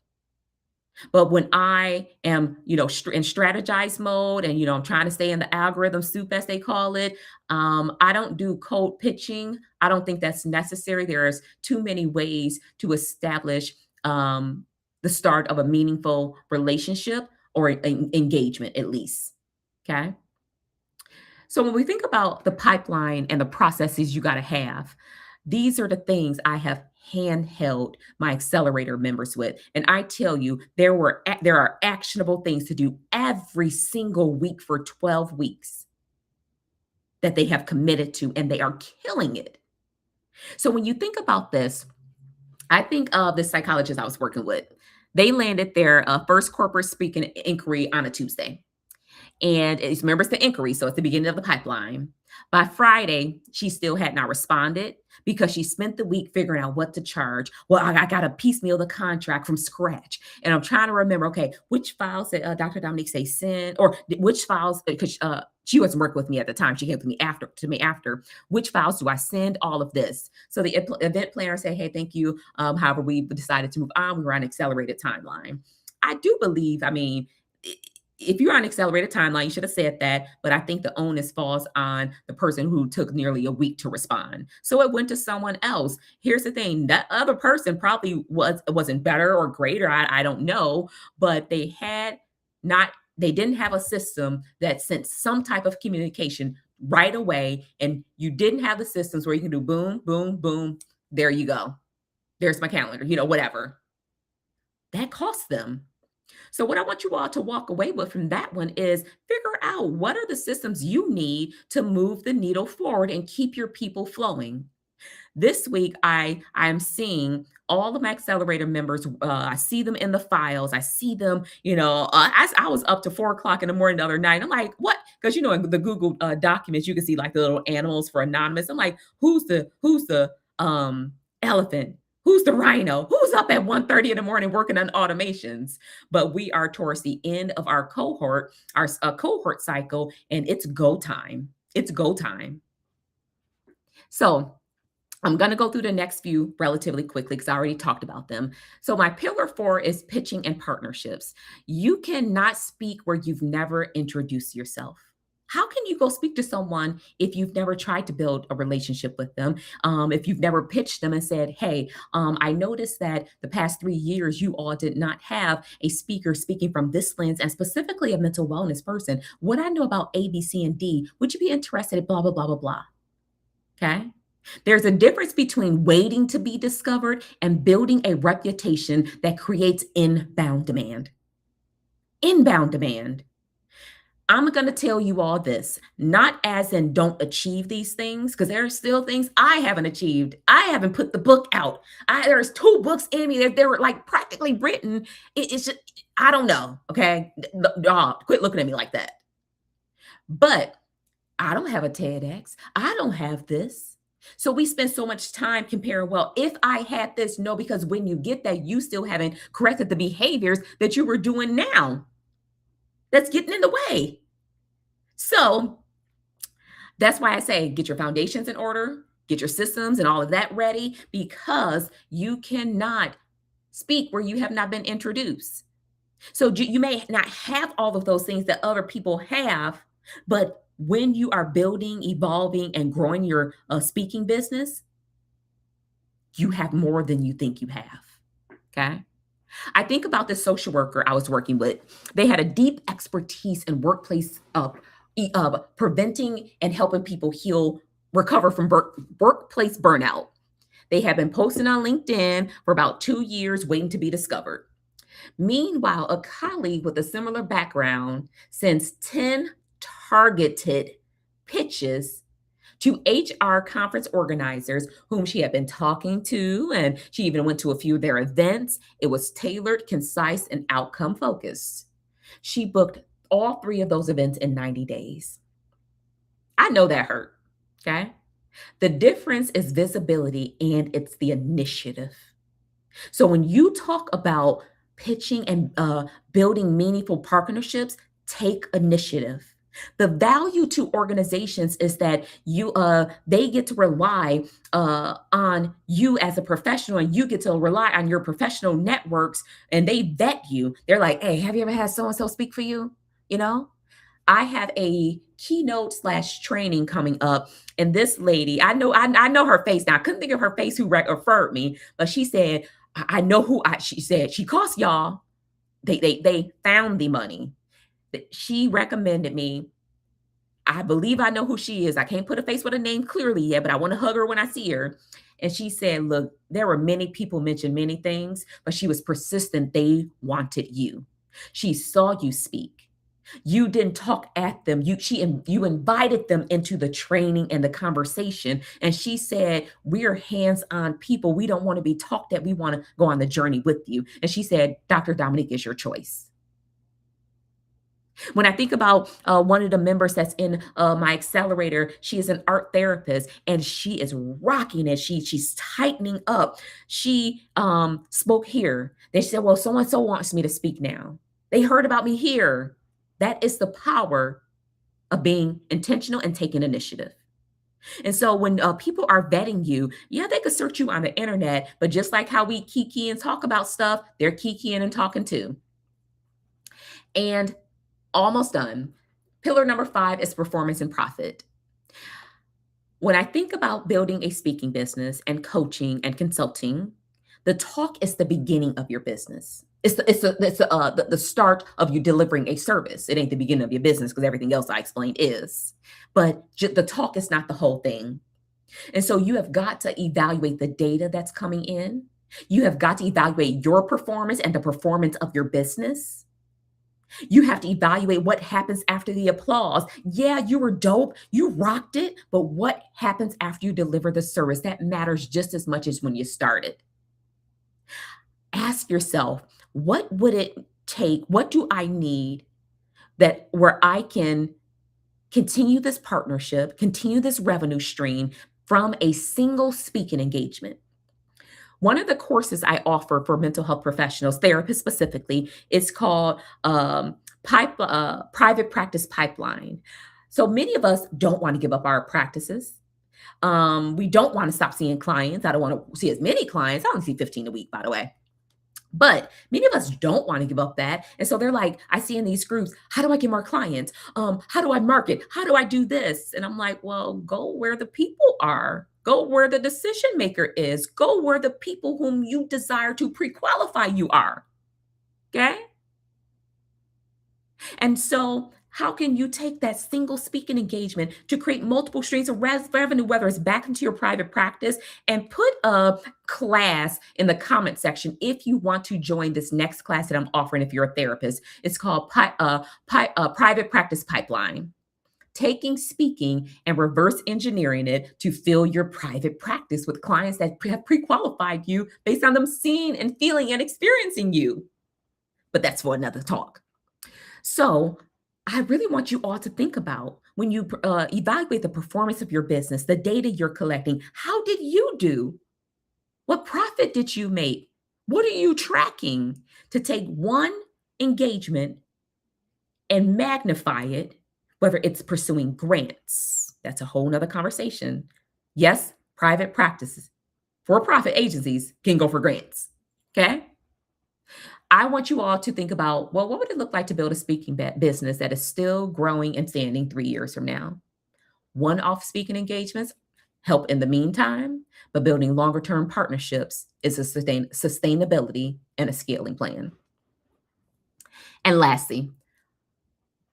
But when I am, in strategize mode, and, I'm trying to stay in the algorithm soup, as they call it, I don't do cold pitching. I don't think that's necessary. There's too many ways to establish the start of a meaningful relationship or engagement, at least. Okay. So when we think about the pipeline and the processes you got to have, these are the things I have handheld my accelerator members with. And I tell you, there are actionable things to do every single week for 12 weeks that they have committed to, and they are killing it. So when you think about this, I think of the psychologist I was working with. They landed their first corporate speaking inquiry on a Tuesday. And it's remember it's the inquiry, so it's the beginning of the pipeline. By Friday, she still had not responded because she spent the week figuring out what to charge. Well, I got to piecemeal the contract from scratch, and I'm trying to remember. Okay, which files did Dr. Dominique say send, or which files? Because she wasn't working with me at the time. She came to me after. Which files do I send? All of this. So the event planner said, "Hey, thank you. However, we decided to move on. We were on an accelerated timeline." I do believe. I mean, if you're on accelerated timeline, you should have said that. But I think the onus falls on the person who took nearly a week to respond. So it went to someone else. Here's the thing: that other person probably wasn't better or greater. I don't know, but they didn't have a system that sent some type of communication right away, and you didn't have the systems where you can do boom, boom, boom. There you go. There's my calendar. Whatever that costs them. So, what I want you all to walk away with from that one is figure out what are the systems you need to move the needle forward and keep your people flowing. This week, I'm seeing all of my accelerator members. I see them in the files. I see them. I was up to 4 o'clock in the morning the other night. I'm like, what? Because in the Google documents, you can see like the little animals for anonymous. I'm like, who's the elephant? Who's the rhino? Who's up at 1:30 in the morning working on automations? But we are towards the end of our cohort cycle, and it's go time. It's go time. So I'm going to go through the next few relatively quickly because I already talked about them. So, my pillar 4 is pitching and partnerships. You cannot speak where you've never introduced yourself. How can you go speak to someone if you've never tried to build a relationship with them? If you've never pitched them and said, "Hey, I noticed that the past 3 years you all did not have a speaker speaking from this lens and specifically a mental wellness person. What I know about A, B, C, and D, would you be interested in blah, blah, blah, blah, blah?" Okay. There's a difference between waiting to be discovered and building a reputation that creates inbound demand. Inbound demand. I'm going to tell you all this, not as in don't achieve these things, because there are still things I haven't achieved. I haven't put the book out. There's 2 books in me that they were like practically written. It's just, I don't know. Okay. Quit looking at me like that. But I don't have a TEDx. I don't have this. So we spend so much time comparing, well, if I had this, no, because when you get that, you still haven't corrected the behaviors that you were doing now. That's getting in the way. So that's why I say get your foundations in order, get your systems and all of that ready, because you cannot speak where you have not been introduced. So you may not have all of those things that other people have, but when you are building, evolving, and growing your speaking business, you have more than you think you have. Okay. I think about this social worker I was working with. They had a deep expertise in workplace preventing and helping people recover from workplace burnout. They have been posting on LinkedIn for about 2 years, waiting to be discovered. Meanwhile, a colleague with a similar background sends 10 targeted pitches to HR conference organizers whom she had been talking to, and she even went to a few of their events. It was tailored, concise, and outcome focused. She booked all 3 of those events in 90 days. I know that hurt. Okay. The difference is visibility and it's the initiative. So when you talk about pitching and building meaningful partnerships, take initiative. The value to organizations is that they get to rely on you as a professional, and you get to rely on your professional networks, and they vet you. They're like, "Hey, have you ever had so and so speak for you?" You know, I have a keynote/training coming up, and this lady, I know her face now. I couldn't think of her face who referred me, but she said, I know who I she said, "She cost y'all." They found the money. That she recommended me. I believe I know who she is. I can't put a face with a name clearly yet, but I want to hug her when I see her. And she said, "Look, there were many people mentioned many things, but she was persistent. They wanted you. She saw you speak. You didn't talk at them. You invited them into the training and the conversation. And she said, we're hands-on people. We don't want to be talked at. We want to go on the journey with you." And she said, "Dr. Dominique is your choice." When I think about one of the members that's in my accelerator, she is an art therapist and she is rocking it. She's tightening up. She spoke here. They said, "Well, so and so wants me to speak now. They heard about me here." That is the power of being intentional and taking initiative. And so when people are vetting you, yeah, they could search you on the internet, but just like how we kiki and talk about stuff, they're kikiing and talking too. And almost done. Pillar number 5 is performance and profit. When I think about building a speaking business and coaching and consulting, the talk is the beginning of your business. It's the start of you delivering a service. It ain't the beginning of your business because everything else I explained is. But the talk is not the whole thing. And so you have got to evaluate the data that's coming in. You have got to evaluate your performance and the performance of your business. You have to evaluate what happens after the applause. Yeah, you were dope. You rocked it. But what happens after you deliver the service? That matters just as much as when you started. Ask yourself, what would it take? What do I need that where I can continue this partnership, continue this revenue stream from a single speaking engagement? One of the courses I offer for mental health professionals, therapists specifically, is called Private Practice Pipeline. So many of us don't want to give up our practices. We don't want to stop seeing clients. I don't want to see as many clients. I only see 15 a week, by the way. But many of us don't want to give up that. And so they're like, I see in these groups, how do I get more clients? How do I market? How do I do this? And I'm like, well, go where the people are. Go where the decision maker is. Go where the people whom you desire to pre-qualify you are. Okay. And so, how can you take that single speaking engagement to create multiple streams of revenue, whether it's back into your private practice, and put a class in the comment section if you want to join this next class that I'm offering if you're a therapist? It's called Private Practice Pipeline. Taking speaking and reverse engineering it to fill your private practice with clients that have pre qualified you based on them seeing and feeling and experiencing you. But that's for another talk. So, I really want you all to think about when you evaluate the performance of your business, the data you're collecting. How did you do? What profit did you make? What are you tracking to take one engagement and magnify it, whether it's pursuing grants? That's a whole nother conversation. Yes, private practices, for profit agencies can go for grants. Okay. I want you all to think about, well, what would it look like to build a speaking business that is still growing and standing 3 years from now? One-off speaking engagements help in the meantime, but building longer term partnerships is a sustainability and a scaling plan. And lastly,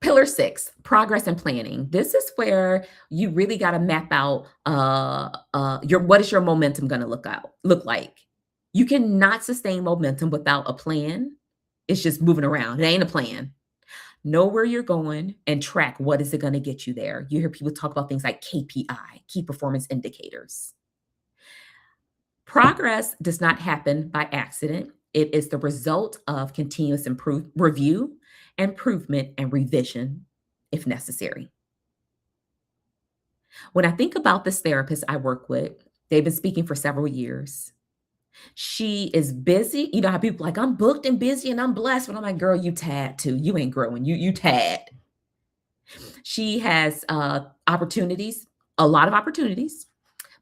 pillar 6, progress and planning. This is where you really got to map out your what is your momentum going to look like. You cannot sustain momentum without a plan. It's just moving around. It ain't a plan. Know where you're going and track what is it going to get you there. You hear people talk about things like KPI, key performance indicators. Progress does not happen by accident. It is the result of continuous review, improvement, and revision if necessary. When I think about this therapist I work with, they've been speaking for several years. She is busy. You know how people like, I'm booked and busy and I'm blessed. But I'm like, girl, you tad too. You ain't growing. You tad. She has opportunities, a lot of opportunities,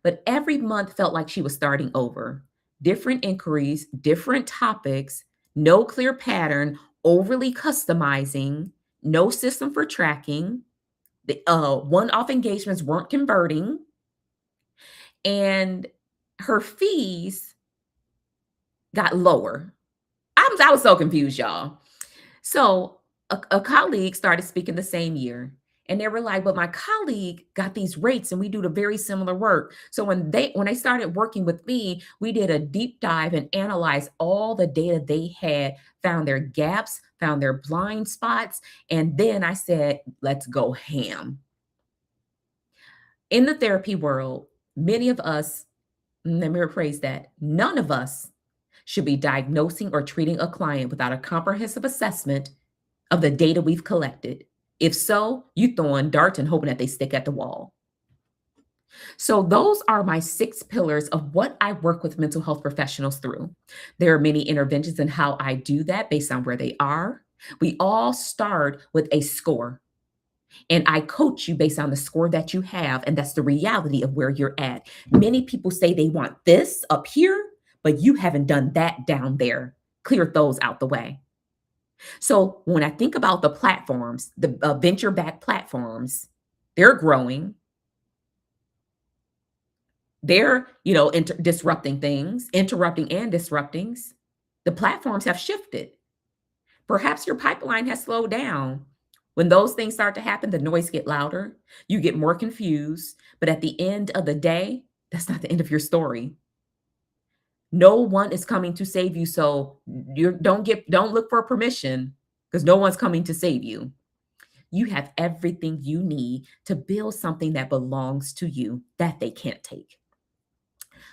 but every month felt like she was starting over. Different inquiries, different topics, no clear pattern, overly customizing, no system for tracking. The one-off engagements weren't converting, and her fees got lower. I was so confused, y'all. So a colleague started speaking the same year. And they were like, but my colleague got these rates and we do the very similar work. So when they started working with me, we did a deep dive and analyzed all the data they had, found their gaps, found their blind spots. And then I said, let's go ham. In the therapy world, many of us, let me rephrase that, none of us should be diagnosing or treating a client without a comprehensive assessment of the data we've collected. If so, you throwing darts and hoping that they stick at the wall. So those are my 6 pillars of what I work with mental health professionals through. There are many interventions in how I do that based on where they are. We all start with a score, and I coach you based on the score that you have, and that's the reality of where you're at. Many people say they want this up here, but you haven't done that down there. Clear those out the way. So when I think about the platforms, the venture-backed platforms, they're growing. They're, disrupting things, interrupting and disrupting. The platforms have shifted. Perhaps your pipeline has slowed down. When those things start to happen, the noise get louder, you get more confused, but at the end of the day, that's not the end of your story. No one is coming to save you, so don't look for permission because no one's coming to save you. You have everything you need to build something that belongs to you that they can't take.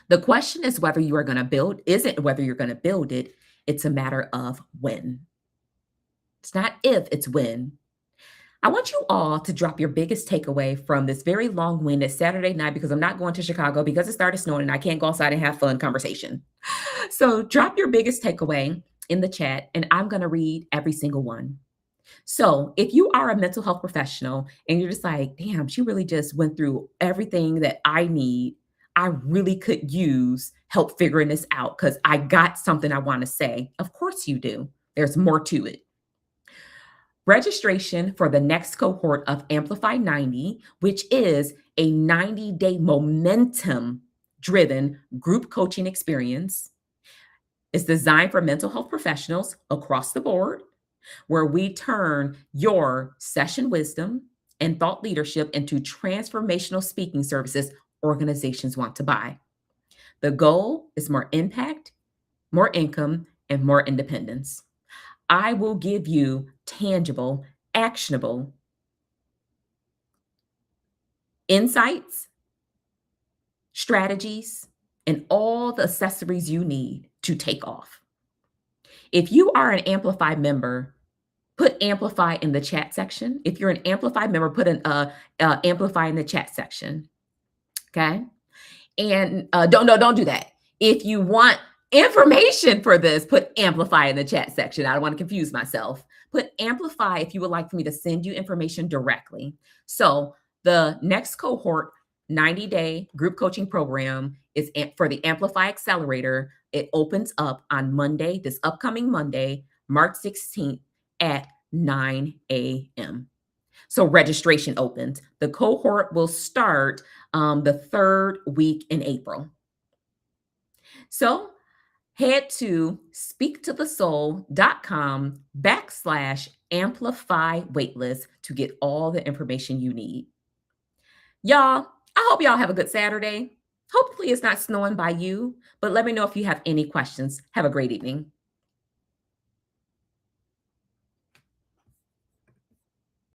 The question is whether you are going to build, isn't whether you're going to build it. It's a matter of when. It's not if, it's when. I want you all to drop your biggest takeaway from this very long-winded Saturday night, because I'm not going to Chicago because it started snowing and I can't go outside and have fun conversation. So drop your biggest takeaway in the chat and I'm going to read every single one. So if you are a mental health professional and you're just like, damn, she really just went through everything that I need, I really could use help figuring this out because I got something I want to say. Of course you do. There's more to it. Registration for the next cohort of Amplify 90, which is a 90-day momentum-driven group coaching experience, is designed for mental health professionals across the board, where we turn your session wisdom and thought leadership into transformational speaking services organizations want to buy. The goal is more impact, more income, and more independence. I will give you tangible, actionable insights, strategies, and all the accessories you need to take off. If you are an Amplify member, put Amplify in the chat section. If you're an Amplify member, put an Amplify in the chat section. Okay? And don't do that. If you want information for this, put Amplify in the chat section. I don't want to confuse myself. Put Amplify if you would like for me to send you information directly. So the next cohort 90-day group coaching program is for the Amplify Accelerator. It opens up on Monday, this upcoming Monday, March 16th at 9 a.m. So registration opens. The cohort will start the 3rd week in April. So head to speaktothesoul.com/amplify waitlist to get all the information you need. Y'all, I hope y'all have a good Saturday. Hopefully it's not snowing by you, but let me know if you have any questions. Have a great evening.